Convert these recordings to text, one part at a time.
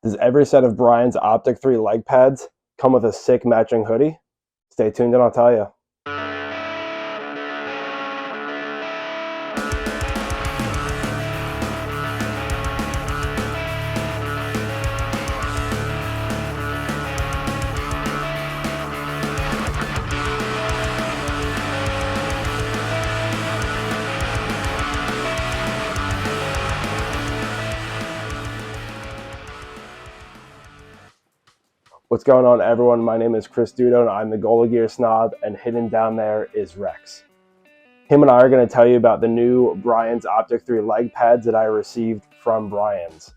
Does every set of Brian's Optik 3 leg pads come with a sick matching hoodie? Stay tuned and I'll tell you. What's going on, everyone? My name is Dudo and I'm the Goalie Gear Snob, and hidden down there is Rex. Him and I are going to tell you about the new Brian's Optik 3 leg pads that I received from Brian's.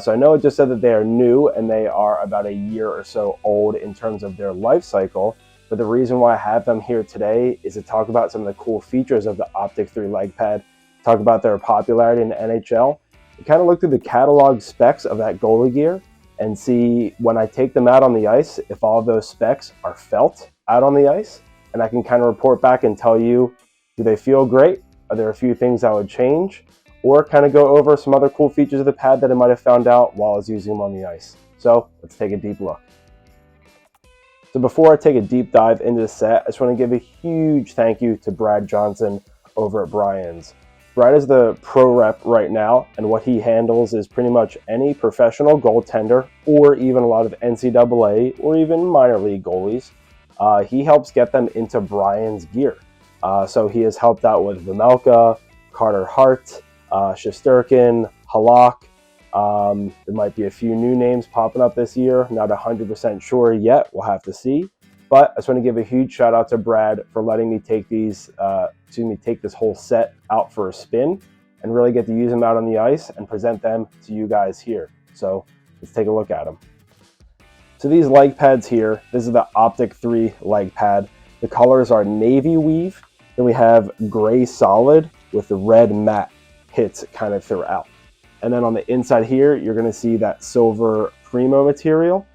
So I know it just said that they are new and they are about a year or so old in terms of their life cycle, but the reason why I have them here today is to talk about some of the cool features of the Optik 3 leg pad, talk about their popularity in the NHL, and kind of look through the catalog specs of that goalie gear and see when I take them out on the ice if all of those specs are felt out on the ice, and I can kind of report back and tell you, do they feel great? Are there a few things I would change? Or kind of go over some other cool features of the pad that I might have found out while I was using them on the ice. So let's take a deep look. So before I take a deep dive into the set, I just want to give a huge thank you to Brad Johnson over at Brian's. Brad is the pro rep right now, and what he handles is pretty much any professional goaltender or even a lot of NCAA or even minor league goalies. He helps get them into Brian's gear. So he has helped out with Vamelka, Carter Hart, Shesterkin, Halak. There might be a few new names popping up this year. Not 100% sure yet. We'll have to see. But I just want to give a huge shout out to Brad for letting me take take this whole set out for a spin and really get to use them out on the ice and present them to you guys here. So let's take a look at them. So these leg pads here, this is the Optik 3 leg pad. The colors are navy weave, then we have gray solid with the red matte hits kind of throughout. And then on the inside here, you're going to see that silver Primo material.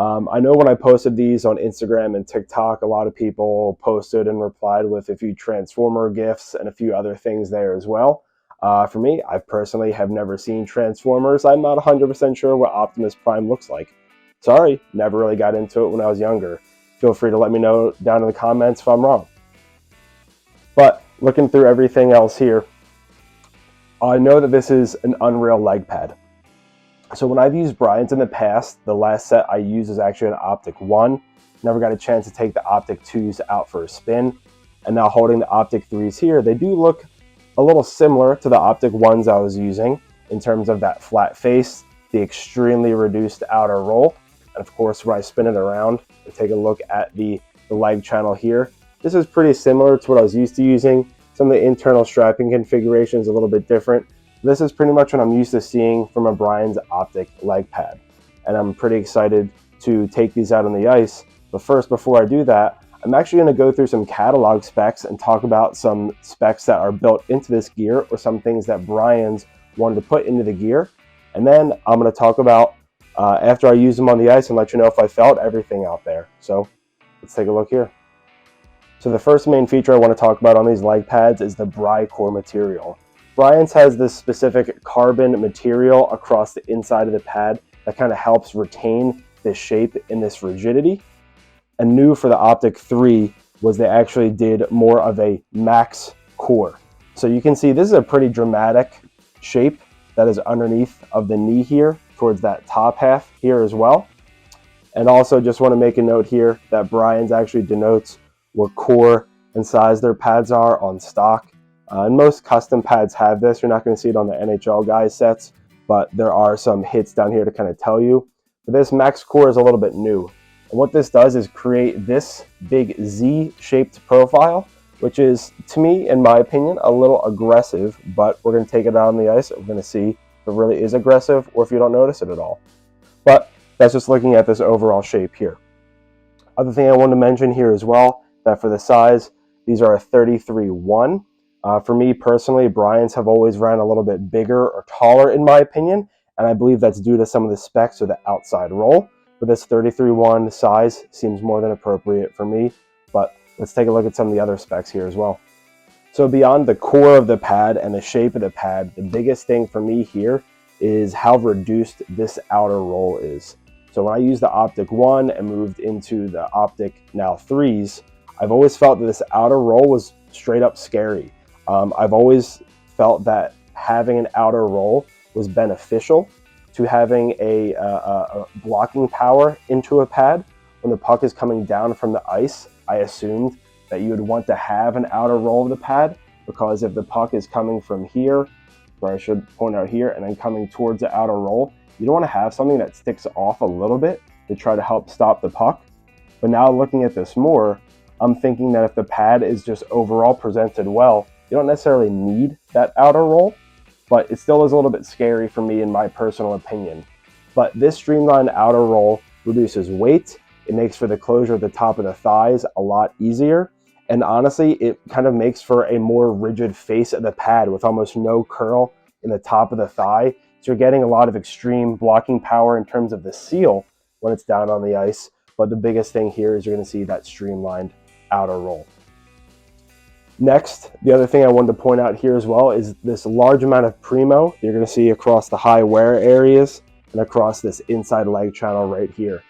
I know when I posted these on Instagram and TikTok, a lot of people posted and replied with a few Transformer gifs and a few other things there as well. For me, I personally have never seen Transformers. I'm not 100% sure what Optimus Prime looks like. Sorry, never really got into it when I was younger. Feel free to let me know down in the comments if I'm wrong. But looking through everything else here, I know that this is an Unreal leg pad. So when I've used Brian's in the past, the last set I used is actually an Optik 1. Never got a chance to take the Optik 2s out for a spin. And now holding the Optik 3s here, they do look a little similar to the Optik 1s I was using in terms of that flat face, the extremely reduced outer roll. And of course, when I spin it around and take a look at the leg channel here, this is pretty similar to what I was used to using. Some of the internal strapping configuration is a little bit different. This is pretty much what I'm used to seeing from a Brian's Optik leg pad. And I'm pretty excited to take these out on the ice. But first, before I do that, I'm actually going to go through some catalog specs and talk about some specs that are built into this gear or some things that Brian's wanted to put into the gear. And then I'm going to talk about after I use them on the ice and let you know if I felt everything out there. So let's take a look here. So the first main feature I want to talk about on these leg pads is the Core material. Brian's has this specific carbon material across the inside of the pad that kind of helps retain this shape and this rigidity. And new for the Optik 3 was they actually did more of a max core. So you can see this is a pretty dramatic shape that is underneath of the knee here towards that top half here as well. And also just want to make a note here that Brian's actually denotes what core and size their pads are on stock. And most custom pads have this. You're not going to see it on the NHL guys sets, but there are some hits down here to kind of tell you. But this max core is a little bit new. And what this does is create this big Z-shaped profile, which is, to me, in my opinion, a little aggressive, but we're going to take it out on the ice. We're going to see if it really is aggressive or if you don't notice it at all. But that's just looking at this overall shape here. Other thing I want to mention here as well, that for the size, these are a 33-1. For me personally, Brian's have always ran a little bit bigger or taller in my opinion, and I believe that's due to some of the specs or the outside roll. But this 33-1 size seems more than appropriate for me, but let's take a look at some of the other specs here as well. So beyond the core of the pad and the shape of the pad, the biggest thing for me here is how reduced this outer roll is. So when I used the Optik 1 and moved into the Optik now 3s, I've always felt that this outer roll was straight up scary. I've always felt that having an outer roll was beneficial to having a blocking power into a pad. When the puck is coming down from the ice, I assumed that you would want to have an outer roll of the pad, because if the puck is coming from here, or I should point out here, and then coming towards the outer roll, you don't want to have something that sticks off a little bit to try to help stop the puck. But now looking at this more, I'm thinking that if the pad is just overall presented well, you don't necessarily need that outer roll, but it still is a little bit scary for me in my personal opinion. But this streamlined outer roll reduces weight, it makes for the closure at the top of the thighs a lot easier, and honestly, it kind of makes for a more rigid face of the pad with almost no curl in the top of the thigh. So you're getting a lot of extreme blocking power in terms of the seal when it's down on the ice. But the biggest thing here is you're going to see that streamlined outer roll. Next, the other thing I wanted to point out here as well is this large amount of Primo you're going to see across the high wear areas and across this inside leg channel right here.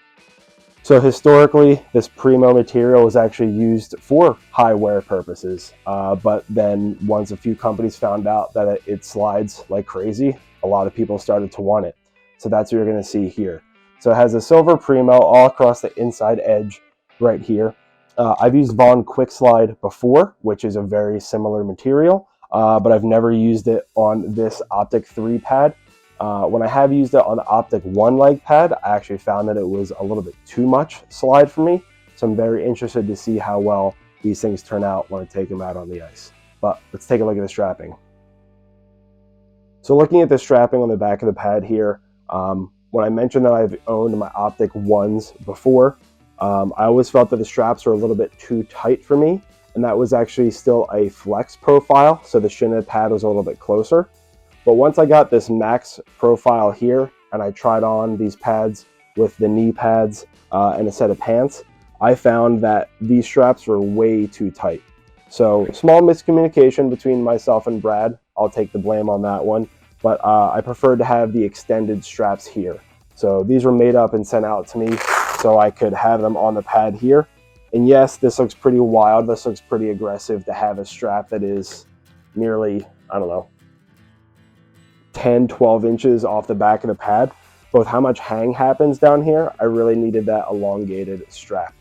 So historically, this Primo material was actually used for high wear purposes, but then once a few companies found out that it slides like crazy, a lot of people started to want it. So that's what you're going to see here. So it has a silver Primo all across the inside edge right here. I've used Vaughn Quick Slide before, which is a very similar material, but I've never used it on this Optik 3 pad. When I have used it on the Optik 1 leg pad, I actually found that it was a little bit too much slide for me. So I'm very interested to see how well these things turn out when I take them out on the ice. But let's take a look at the strapping. So looking at the strapping on the back of the pad here, when I mentioned that I've owned my Optik 1s before, I always felt that the straps were a little bit too tight for me, and that was actually still a flex profile, so the shin of the pad was a little bit closer. But once I got this max profile here, and I tried on these pads with the knee pads and a set of pants, I found that these straps were way too tight. So small miscommunication between myself and Brad, I'll take the blame on that one, but I preferred to have the extended straps here. So these were made up and sent out to me so I could have them on the pad here. And yes, this looks pretty wild. This looks pretty aggressive to have a strap that is nearly, I don't know, 10, 12 inches off the back of the pad. But with how much hang happens down here, I really needed that elongated strap.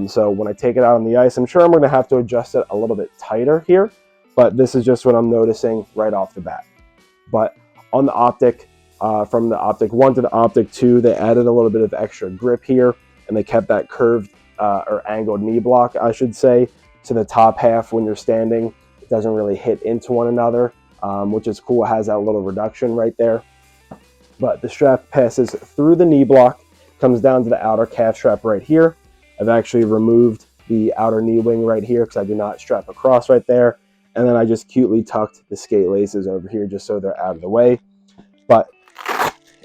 So when I take it out on the ice, I'm sure I'm going to have to adjust it a little bit tighter here, but this is just what I'm noticing right off the bat. But on the Optik, from the Optik 1 to the Optik 2, they added a little bit of extra grip here, and they kept that curved or angled knee block, I should say, to the top half when you're standing. It doesn't really hit into one another, which is cool. It has that little reduction right there. But the strap passes through the knee block, comes down to the outer calf strap right here. I've actually removed the outer knee wing right here because I do not strap across right there. And then I just cutely tucked the skate laces over here just so they're out of the way. But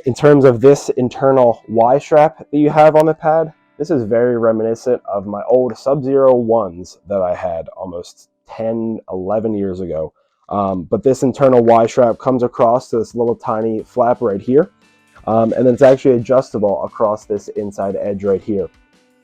in terms of this internal Y strap that you have on the pad, this is very reminiscent of my old Sub-Zero 1s that I had almost 10, 11 years ago. But this internal Y strap comes across to this little tiny flap right here. And then it's actually adjustable across this inside edge right here.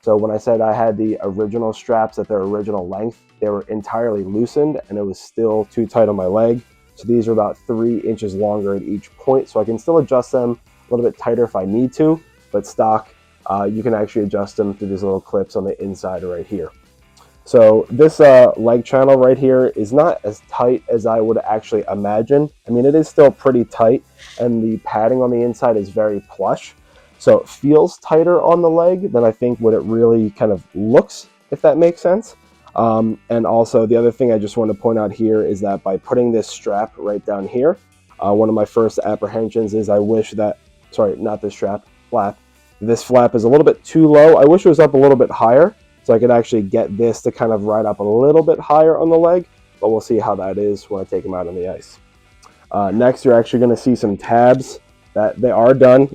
So when I said I had the original straps at their original length, they were entirely loosened and it was still too tight on my leg. So these are about 3 inches longer at each point. So I can still adjust them a little bit tighter if I need to, but stock, you can actually adjust them through these little clips on the inside right here. So this leg channel right here is not as tight as I would actually imagine. I mean, it is still pretty tight and the padding on the inside is very plush. So it feels tighter on the leg than I think what it really kind of looks, if that makes sense. And also the other thing I just want to point out here is that by putting this strap right down here, one of my first apprehensions is I wish that, sorry, not this strap, flap. This flap is a little bit too low. I wish it was up a little bit higher so I could actually get this to kind of ride up a little bit higher on the leg, but we'll see how that is when I take them out on the ice. Next, you're actually going to see some tabs that they are done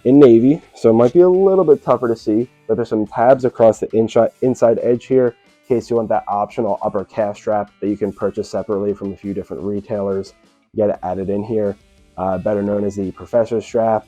in navy, so it might be a little bit tougher to see, but there's some tabs across the inside edge here in case you want that optional upper calf strap that you can purchase separately from a few different retailers. Get it added in here. better known as the professor strap,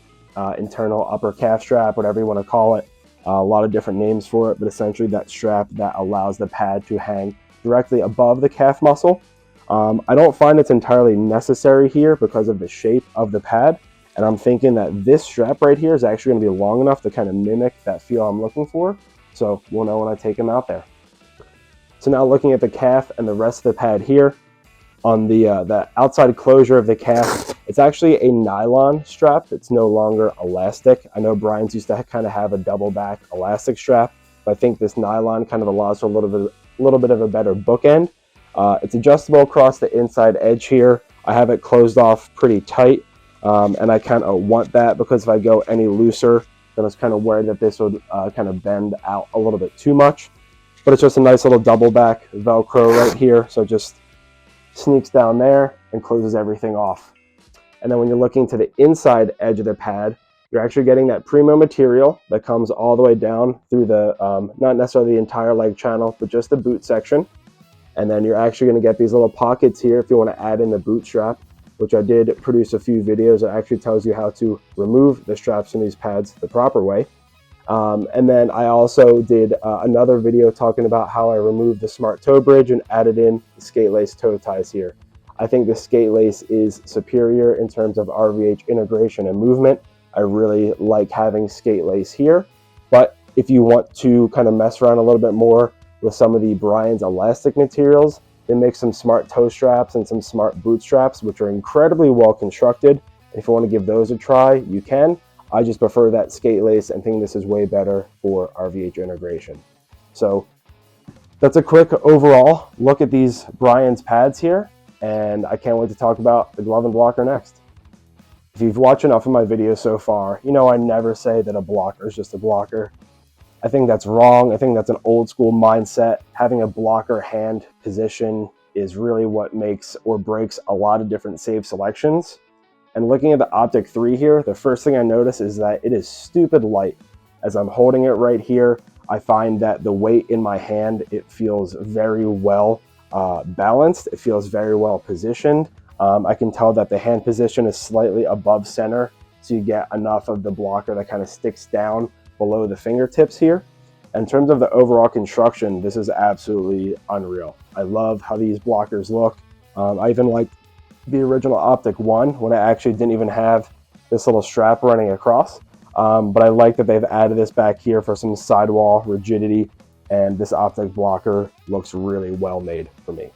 internal upper calf strap, whatever you want to call it. A lot of different names for it, but essentially that strap that allows the pad to hang directly above the calf muscle. I don't find it's entirely necessary here because of the shape of the pad, and I'm thinking that this strap right here is actually going to be long enough to kind of mimic that feel I'm looking for, so we'll know when I take them out there. So now looking at the calf and the rest of the pad here, on the outside closure of the calf, it's actually a nylon strap. It's no longer elastic. I know Brian's used to kind of have a double back elastic strap, but I think this nylon kind of allows for a little bit of a better bookend. It's adjustable across the inside edge here. I have it closed off pretty tight, and I kind of want that because if I go any looser, then I was kind of worried that this would kind of bend out a little bit too much. But it's just a nice little double back Velcro right here, so it just sneaks down there and closes everything off. And then when you're looking to the inside edge of the pad, you're actually getting that Primo material that comes all the way down through the, not necessarily the entire leg channel, but just the boot section. And then you're actually going to get these little pockets here if you want to add in the boot strap, which I did produce a few videos that actually tells you how to remove the straps from these pads the proper way. And then I also did another video talking about how I removed the smart toe bridge and added in the skate lace toe ties here. I think the skate lace is superior in terms of RVH integration and movement. I really like having skate lace here, but if you want to kind of mess around a little bit more with some of the Brian's elastic materials, they make some smart toe straps and some smart boot straps, which are incredibly well constructed. If you want to give those a try, you can. I just prefer that skate lace and think this is way better for RVH integration. So that's a quick overall look at these Brian's pads here, and I can't wait to talk about the glove and blocker next. If you've watched enough of my videos so far, you know I never say that a blocker is just a blocker. I think that's wrong. I think that's an old school mindset. Having a blocker hand position is really what makes or breaks a lot of different save selections. And looking at the Optik 3 here, the first thing I notice is that it is stupid light. As I'm holding it right here, I find that the weight in my hand, it feels very well balanced. It feels very well positioned. I can tell that the hand position is slightly above center, so you get enough of the blocker that kind of sticks down below the fingertips here. In terms of the overall construction, this is absolutely unreal. I love how these blockers look. I even like the original Optik 1 when I actually didn't even have this little strap running across. But I like that they've added this back here for some sidewall rigidity, and this Optik blocker looks really well made for me.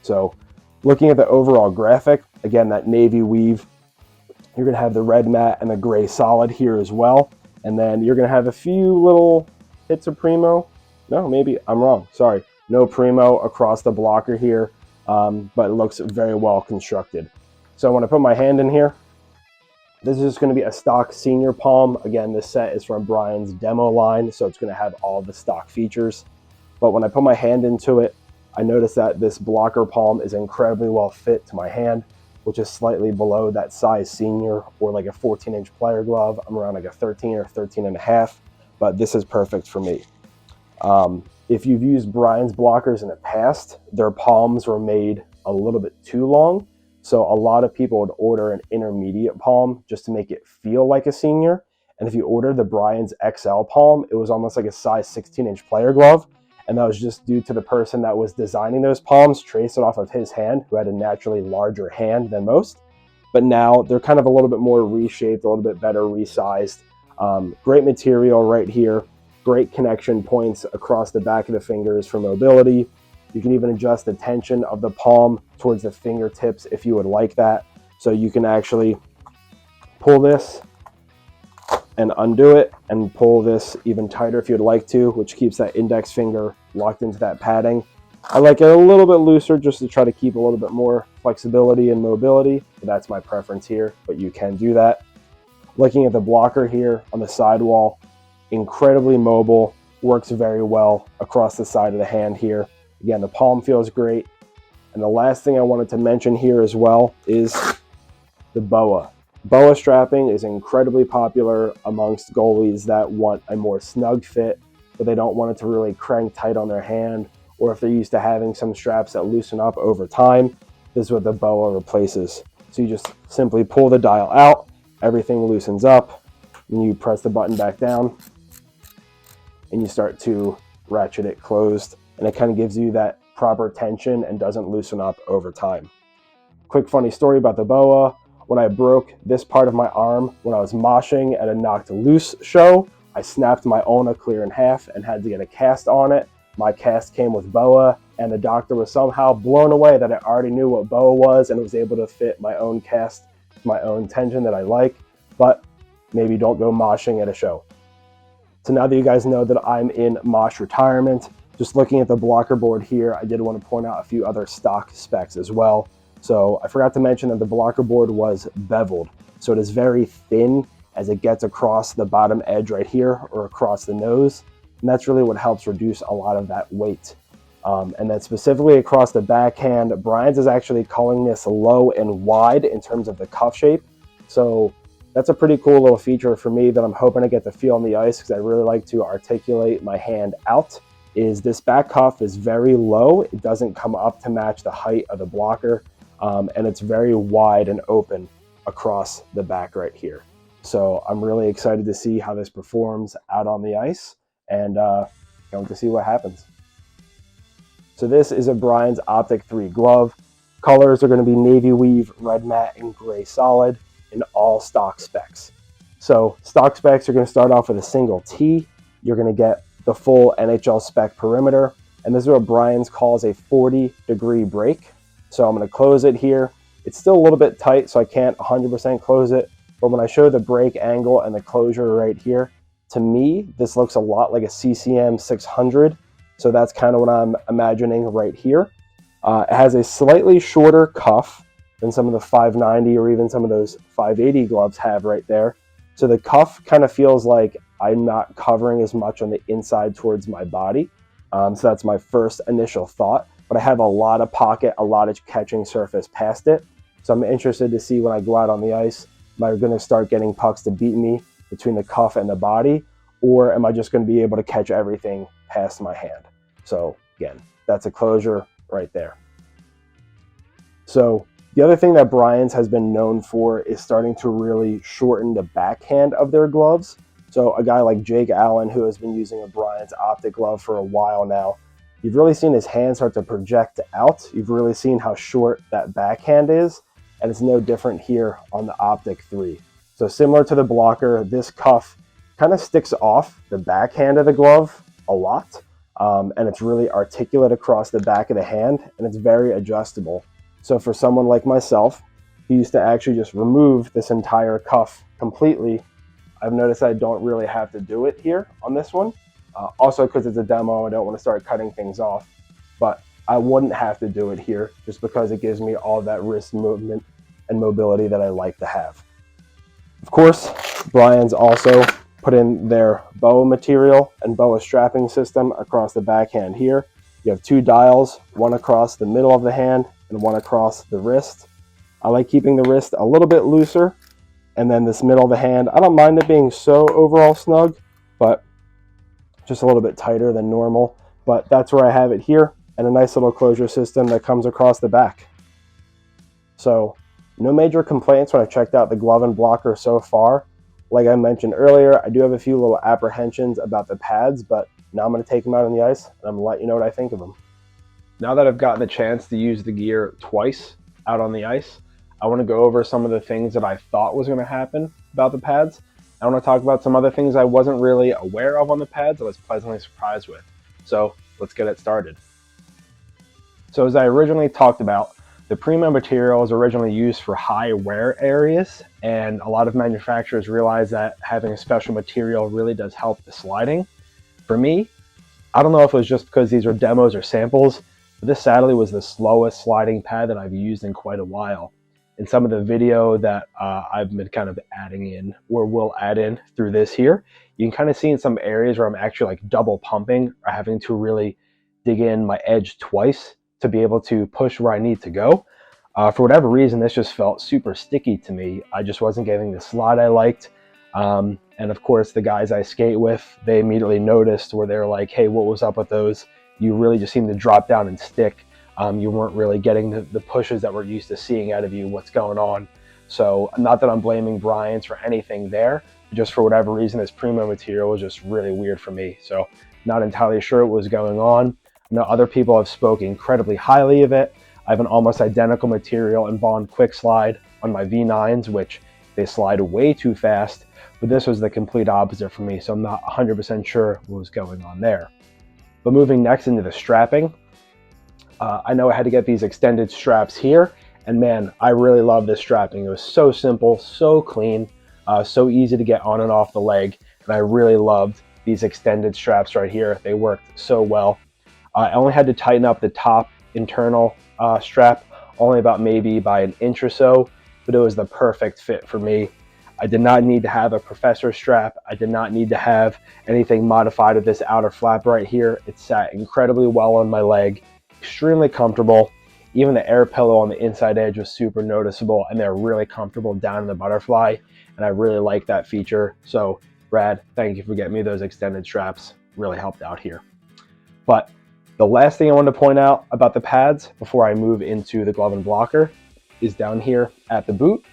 So looking at the overall graphic, again, that navy weave, you're gonna have the red matte and the gray solid here as well. And then you're gonna have a few little hits of Primo. No, maybe I'm wrong, sorry. No Primo across the blocker here. But it looks very well constructed. So when I put my hand in here, this is just going to be a stock senior palm. Again, this set is from Brian's demo line, so it's going to have all the stock features. But when I put my hand into it, I notice that this blocker palm is incredibly well fit to my hand, which is slightly below that size senior or like a 14-inch player glove. I'm around like a 13 or 13 and a half, but this is perfect for me. If you've used Brian's blockers in the past, their palms were made a little bit too long. So a lot of people would order an intermediate palm just to make it feel like a senior. And if you ordered the Brian's XL palm, it was almost like a size 16-inch player glove. And that was just due to the person that was designing those palms, traced it off of his hand, who had a naturally larger hand than most. But now they're kind of a little bit more reshaped, a little bit better resized. Great material right here. Great connection points across the back of the fingers for mobility. You can even adjust the tension of the palm towards the fingertips if you would like that. So you can actually pull this and undo it and pull this even tighter if you'd like to, which keeps that index finger locked into that padding. I like it a little bit looser just to try to keep a little bit more flexibility and mobility. That's my preference here, but you can do that. Looking at the blocker here on the sidewall, incredibly mobile, works very well across the side of the hand here. Again, the palm feels great. And the last thing I wanted to mention here as well is the BOA. BOA strapping is incredibly popular amongst goalies that want a more snug fit, but they don't want it to really crank tight on their hand, or if they're used to having some straps that loosen up over time, this is what the BOA replaces. So you just simply pull the dial out, everything loosens up, and you press the button back down, and you start to ratchet it closed, and it kind of gives you that proper tension and doesn't loosen up over time. Quick funny story about the BOA. When I broke this part of my arm when I was moshing at a Knocked Loose show, I snapped my ulna clear in half and had to get a cast on it. My cast came with BOA, and the doctor was somehow blown away that I already knew what BOA was and was able to fit my own cast, my own tension that I like, but maybe don't go moshing at a show. So now that you guys know that I'm in mosh retirement, just looking at the blocker board here, I did want to point out a few other stock specs as well. So I forgot to mention that the blocker board was beveled. So it is very thin as it gets across the bottom edge right here or across the nose. And that's really what helps reduce a lot of that weight. And then specifically across the backhand, Brian's is actually calling this low and wide in terms of the cuff shape. So that's a pretty cool little feature for me that I'm hoping to get to feel on the ice, because I really like to articulate my hand out. Is this back cuff is very low. It doesn't come up to match the height of the blocker. And it's very wide and open across the back right here. So I'm really excited to see how this performs out on the ice, and going to see what happens. So this is a Brian's Optik 3 glove. Colors are going to be navy weave, red matte, and gray solid in all stock specs. So stock specs are going to start off with a single T. You're going to get the full NHL spec perimeter, and this is what Brian's calls a 40-degree break. So I'm going to close it here. It's still a little bit tight, so I can't 100% close it. But when I show the break angle and the closure right here, to me, this looks a lot like a CCM 600. So that's kind of what I'm imagining right here. It has a slightly shorter cuff than some of the 590 or even some of those 580 gloves have right there. So the cuff kind of feels like I'm not covering as much on the inside towards my body. So that's my first initial thought. But I have a lot of pocket, a lot of catching surface past it. So I'm interested to see when I go out on the ice, am I going to start getting pucks to beat me between the cuff and the body, or am I just going to be able to catch everything past my hand? So again, that's a closure right there. So the other thing that Brian's has been known for is starting to really shorten the backhand of their gloves. So a guy like Jake Allen, who has been using a Brian's Optik glove for a while now, you've really seen his hand start to project out. You've really seen how short that backhand is, and it's no different here on the Optik 3. So similar to the blocker, this cuff kind of sticks off the backhand of the glove a lot, and it's really articulate across the back of the hand, and it's very adjustable. So for someone like myself, who used to actually just remove this entire cuff completely, I've noticed I don't really have to do it here on this one. Also, because it's a demo, I don't want to start cutting things off, but I wouldn't have to do it here just because it gives me all that wrist movement and mobility that I like to have. Of course, Brian's also put in their BOA material and BOA strapping system across the backhand here. You have two dials, one across the middle of the hand and one across the wrist. I like keeping the wrist a little bit looser, and then this middle of the hand, I don't mind it being so overall snug, but just a little bit tighter than normal. But that's where I have it here, and a nice little closure system that comes across the back. So no major complaints when I checked out the glove and blocker so far. Like I mentioned earlier, I do have a few little apprehensions about the pads, but now I'm going to take them out on the ice, and I'm going to let you know what I think of them. Now that I've gotten the chance to use the gear twice out on the ice, I want to go over some of the things that I thought was going to happen about the pads. I want to talk about some other things I wasn't really aware of on the pads I was pleasantly surprised with. So let's get it started. So as I originally talked about, the Primo material was originally used for high wear areas, and a lot of manufacturers realize that having a special material really does help the sliding. For me, I don't know if it was just because these are demos or samples, but this sadly was the slowest sliding pad that I've used in quite a while. In some of the video that I've been kind of adding in, or will add in through this here, you can kind of see in some areas where I'm actually like double pumping or having to really dig in my edge twice to be able to push where I need to go. For whatever reason, this just felt super sticky to me. I just wasn't getting the slide I liked. And of course, the guys I skate with, they immediately noticed where they're like, hey, what was up with those? You really just seem to drop down and stick. You weren't really getting the pushes that we're used to seeing out of you, what's going on. So not that I'm blaming Brian's for anything there, just for whatever reason, this Primo material was just really weird for me. So not entirely sure what was going on. I know other people have spoken incredibly highly of it. I have an almost identical material in Bond Quick Slide on my V9s, which they slide way too fast, but this was the complete opposite for me, so I'm not 100% sure what was going on there. But moving next into the strapping, I know I had to get these extended straps here, and man, I really love this strapping. It was so simple, so clean, so easy to get on and off the leg, and I really loved these extended straps right here. They worked so well. I only had to tighten up the top internal strap, only about maybe by an inch or so, but it was the perfect fit for me. I did not need to have a professor strap. I did not need to have anything modified with this outer flap right here. It sat incredibly well on my leg, extremely comfortable. Even the air pillow on the inside edge was super noticeable, and they're really comfortable down in the butterfly, and I really like that feature. So Brad, thank you for getting me those extended straps. Really helped out here. But the last thing I wanted to point out about the pads before I move into the glove and blocker is down here at the boot.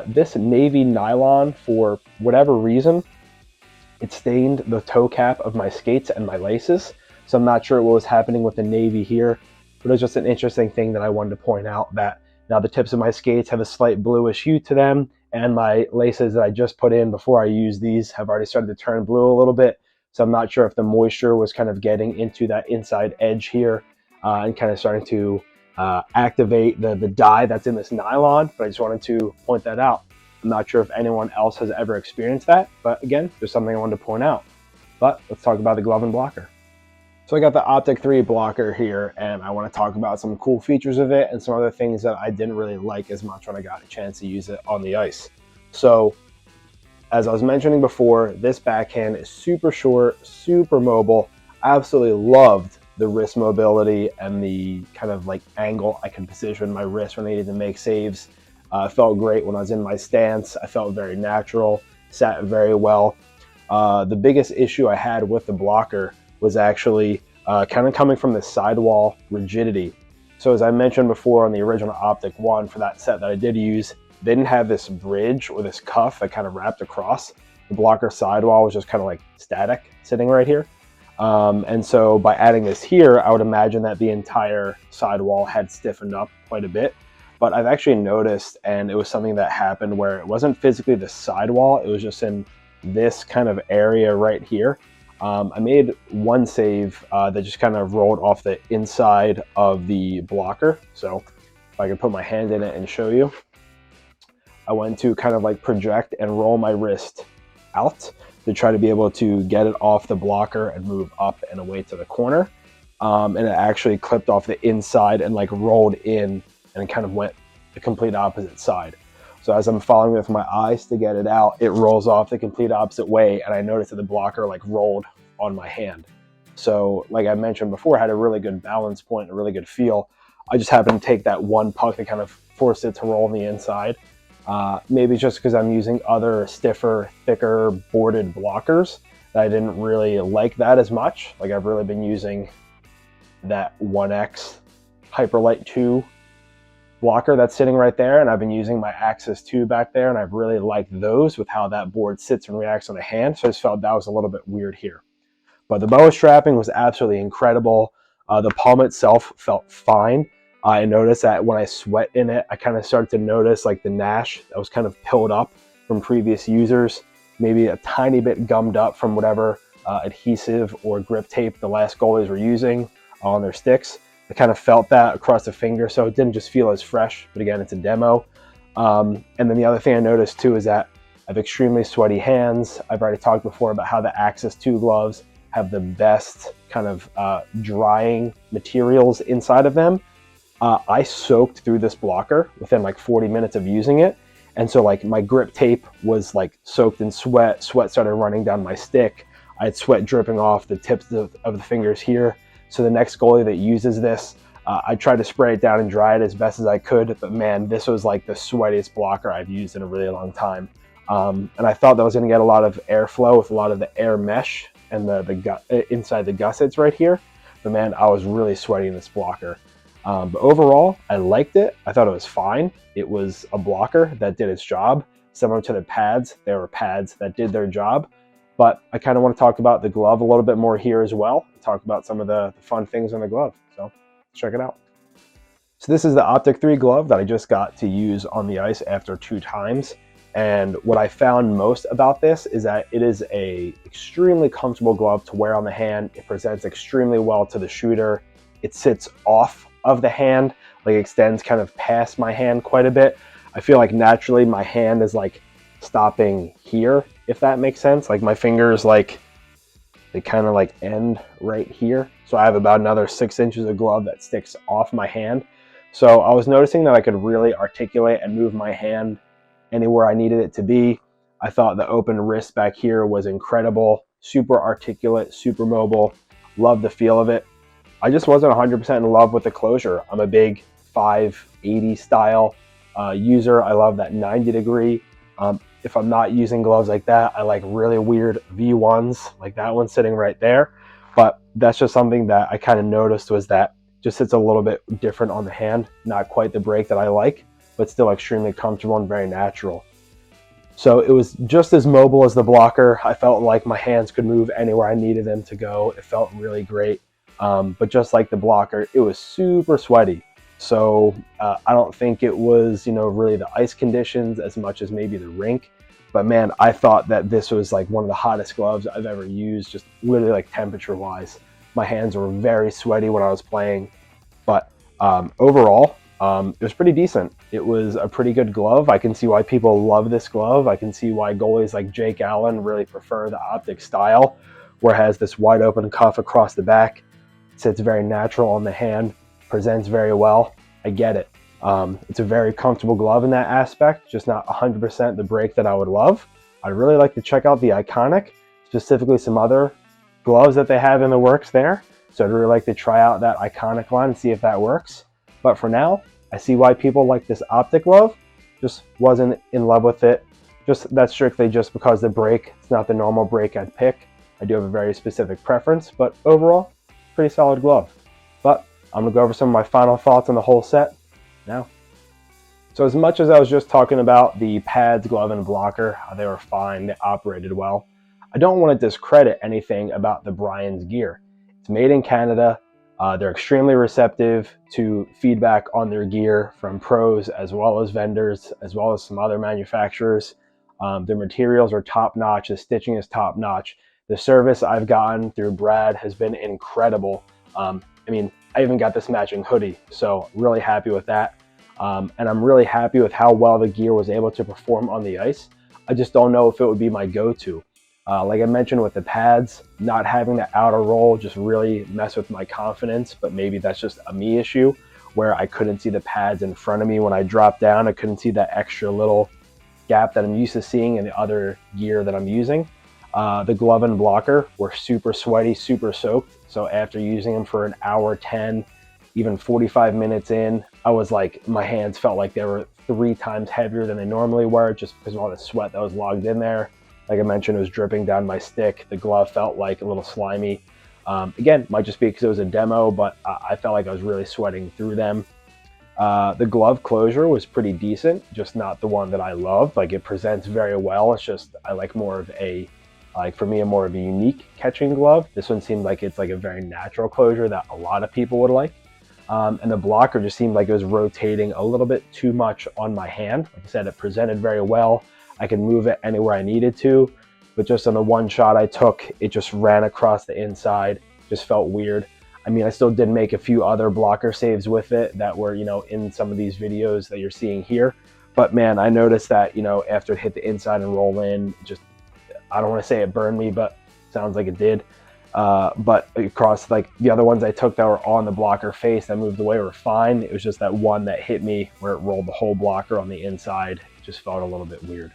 This navy nylon, for whatever reason, it stained the toe cap of my skates and my laces. So I'm not sure what was happening with the navy here, but it was just an interesting thing that I wanted to point out, that now the tips of my skates have a slight bluish hue to them, and my laces that I just put in before I use these have already started to turn blue a little bit. So I'm not sure if the moisture was kind of getting into that inside edge here and kind of starting to activate the dye that's in this nylon, but I just wanted to point that out. I'm not sure if anyone else has ever experienced that, but again, there's something I wanted to point out. But let's talk about the glove and blocker. So I got the Optik 3 blocker here, and I want to talk about some cool features of it and some other things that I didn't really like as much when I got a chance to use it on the ice. So as I was mentioning before, this backhand is super short, super mobile. I absolutely loved the wrist mobility and the kind of like angle I can position my wrist when I needed to make saves. It felt great when I was in my stance. I felt very natural, sat very well. The biggest issue I had with the blocker was actually kind of coming from the sidewall rigidity. So as I mentioned before on the original Optik 1 for that set that I did use, they didn't have this bridge or this cuff that kind of wrapped across. The blocker sidewall was just kind of like static sitting right here. And so by adding this here, I would imagine that the entire sidewall had stiffened up quite a bit. But I've actually noticed, and it was something that happened where it wasn't physically the sidewall, it was just in this kind of area right here. I made one save that just kind of rolled off the inside of the blocker. So if I can put my hand in it and show you. I went to kind of like project and roll my wrist out to try to be able to get it off the blocker and move up and away to the corner. And it actually clipped off the inside and like rolled in and kind of went the complete opposite side. So as I'm following with my eyes to get it out, it rolls off the complete opposite way, and I noticed that the blocker like rolled on my hand. So like I mentioned before, I had a really good balance point, a really good feel. I just happened to take that one puck that kind of forced it to roll on the inside. Maybe just because I'm using other stiffer, thicker boarded blockers that I didn't really like that as much. Like I've really been using that 1X Hyperlight 2 blocker that's sitting right there, and I've been using my Axis 2 back there, and I've really liked those with how that board sits and reacts on the hand. So I just felt that was a little bit weird here. But the BOA strapping was absolutely incredible. The palm itself felt fine. I noticed that when I sweat in it, I kind of started to notice like the gnash that was kind of pilled up from previous users, maybe a tiny bit gummed up from whatever adhesive or grip tape the last goalies were using on their sticks. I kind of felt that across the finger, so it didn't just feel as fresh, but again, it's a demo. And then the other thing I noticed too is that I have extremely sweaty hands. I've already talked before about how the Axis 2 gloves have the best kind of drying materials inside of them. I soaked through this blocker within like 40 minutes of using it. And so like my grip tape was like soaked in sweat. Sweat started running down my stick. I had sweat dripping off the tips of the fingers here. So the next goalie that uses this, I tried to spray it down and dry it as best as I could. But man, this was like the sweatiest blocker I've used in a really long time. And I thought that was going to get a lot of airflow with a lot of the air mesh and the inside the gussets right here. But man, I was really sweaty in this blocker. But overall, I liked it. I thought it was fine. It was a blocker that did its job. Similar to the pads, there were pads that did their job. But I kind of want to talk about the glove a little bit more here as well. Talk about some of the fun things on the glove. So let's check it out. So this is the Optik 3 glove that I just got to use on the ice after 2 times. And what I found most about this is that it is a extremely comfortable glove to wear on the hand. It presents extremely well to the shooter. It sits off of the hand, like extends kind of past my hand quite a bit. I feel like naturally my hand is like stopping here, if that makes sense. Like my fingers, like they kind of like end right here. So I have about another 6 inches of glove that sticks off my hand. So I was noticing that I could really articulate and move my hand anywhere I needed it to be. I thought the open wrist back here was incredible, super articulate, super mobile. Love the feel of it. I just wasn't 100% in love with the closure. I'm a big 580 style user. I love that 90 degree. If I'm not using gloves like that, I like really weird V1s, like that one sitting right there. But that's just something that I kind of noticed, was that just sits a little bit different on the hand. Not quite the break that I like, but still extremely comfortable and very natural. So it was just as mobile as the blocker. I felt like my hands could move anywhere I needed them to go. It felt really great. But just like the blocker, it was super sweaty. So I don't think it was, really the ice conditions as much as maybe the rink. But man, I thought that this was like one of the hottest gloves I've ever used, just literally like temperature wise. My hands were very sweaty when I was playing. But overall, it was pretty decent. It was a pretty good glove. I can see why people love this glove. I can see why goalies like Jake Allen really prefer the Optik style, where it has this wide open cuff across the back. Sits very natural on the hand, presents very well. I get it. It's a very comfortable glove in that aspect, just not 100% the break that I would love. I'd really like to check out the Iconic, specifically some other gloves that they have in the works there. So I'd really like to try out that Iconic line and see if that works. But for now, I see why people like this Optik glove. Just wasn't in love with it. That's strictly just because the break, it's not the normal break I'd pick. I do have a very specific preference, but overall, pretty solid glove. But I'm gonna go over some of my final thoughts on the whole set now. So as much as I was just talking about the pads, glove, and blocker, how they were fine, they operated well, I don't want to discredit anything about the Brian's gear. It's made in Canada. They're extremely receptive to feedback on their gear from pros as well as vendors, as well as some other manufacturers. Their materials are top notch. The stitching is top notch. The service I've gotten through Brad has been incredible. I even got this matching hoodie, so really happy with that. And I'm really happy with how well the gear was able to perform on the ice. I just don't know if it would be my go-to. Like I mentioned with the pads, not having the outer roll just really messed with my confidence, but maybe that's just a me issue where I couldn't see the pads in front of me when I dropped down. I couldn't see that extra little gap that I'm used to seeing in the other gear that I'm using. The glove and blocker were super sweaty, super soaked. So after using them for an hour, 10, even 45 minutes in, I was like, my hands felt like they were 3 times heavier than they normally were, just because of all the sweat that was logged in there. Like I mentioned, it was dripping down my stick. The glove felt like a little slimy. Again, might just be because it was a demo, but I felt like I was really sweating through them. The glove closure was pretty decent, just not the one that I love. Like it presents very well. It's just, I like more of a, for me, more of a unique catching glove. This one seemed like it's like a very natural closure that a lot of people would like. And the blocker just seemed like it was rotating a little bit too much on my hand. Like I said, it presented very well. I could move it anywhere I needed to, but just on the one shot I took, it just ran across the inside. Just felt weird. I still did make a few other blocker saves with it that were, in some of these videos that you're seeing here. But man, I noticed that, after it hit the inside and roll in, just, I don't want to say it burned me, but sounds like it did. But across like the other ones I took that were on the blocker face that moved away were fine. It was just that one that hit me where it rolled the whole blocker on the inside. It just felt a little bit weird.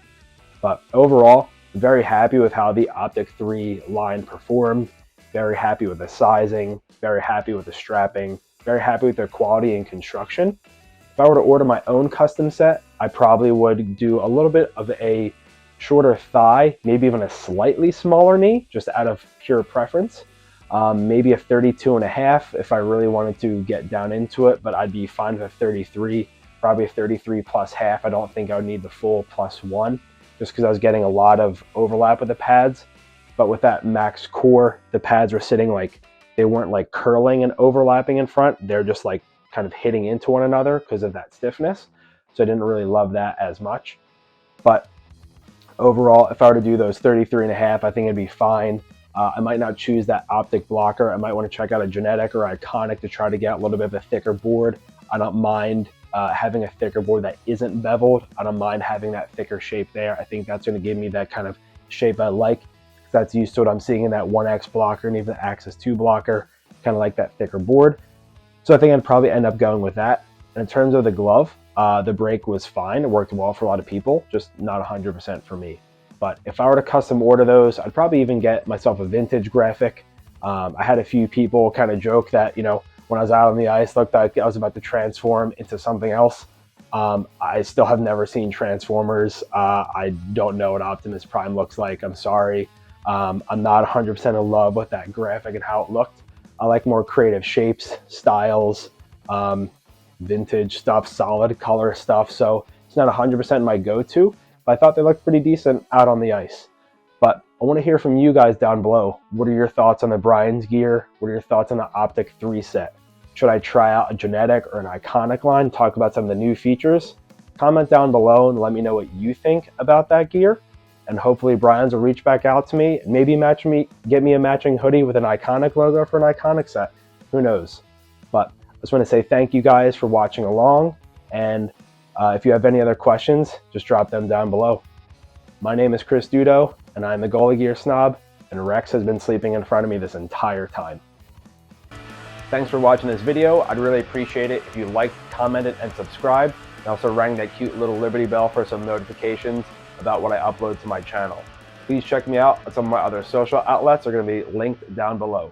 But overall, very happy with how the Optik 3 line performed. Very happy with the sizing. Very happy with the strapping. Very happy with their quality and construction. If I were to order my own custom set, I probably would do a little bit of a shorter thigh, maybe even a slightly smaller knee, just out of pure preference. Maybe a 32.5 if I really wanted to get down into it, but I'd be fine with a 33, probably a 33 plus half. I don't think I would need the full +1 just because I was getting a lot of overlap with the pads. But with that max core, the pads were sitting like, they weren't like curling and overlapping in front. They're just like kind of hitting into one another because of that stiffness. So I didn't really love that as much. But overall, if I were to do those 33.5, I think it'd be fine. I might not choose that Optik blocker. I might want to check out a Genetic or Iconic to try to get a little bit of a thicker board. I don't mind having a thicker board that isn't beveled. I don't mind having that thicker shape there. I think that's going to give me that kind of shape I like. That's used to what I'm seeing in that 1X blocker and even the Axis 2 blocker. Kind of like that thicker board. So I think I'd probably end up going with that. And in terms of the glove, the break was fine. It worked well for a lot of people, just not 100% for me. But if I were to custom order those, I'd probably even get myself a vintage graphic. I had a few people kind of joke that, you know, when I was out on the ice, looked like I was about to transform into something else. I still have never seen Transformers. I don't know what Optimus Prime looks like. I'm sorry. I'm not 100% in love with that graphic and how it looked. I like more creative shapes, styles, vintage stuff, solid color stuff. So it's not 100% my go-to. But I thought they looked pretty decent out on the ice. But I want to hear from you guys down below. What are your thoughts on the Brian's gear? What are your thoughts on the Optik 3 set? Should I try out a Genetic or an Iconic line? Talk about some of the new features? Comment down below and let me know what you think about that gear. And hopefully Brian's will reach back out to me and maybe get me a matching hoodie with an Iconic logo for an Iconic set. Who knows? But I just want to say thank you guys for watching along. And if you have any other questions, just drop them down below. My name is Chris Dudo, and I'm the Goalie Gear Snob, and Rex has been sleeping in front of me this entire time. Thanks for watching this video. I'd really appreciate it if you liked, commented, and subscribed, and also rang that cute little Liberty Bell for some notifications about what I upload to my channel. Please check me out. Some of my other social outlets are going to be linked down below.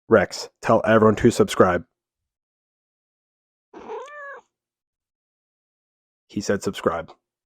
Rex, tell everyone to subscribe. He said subscribe.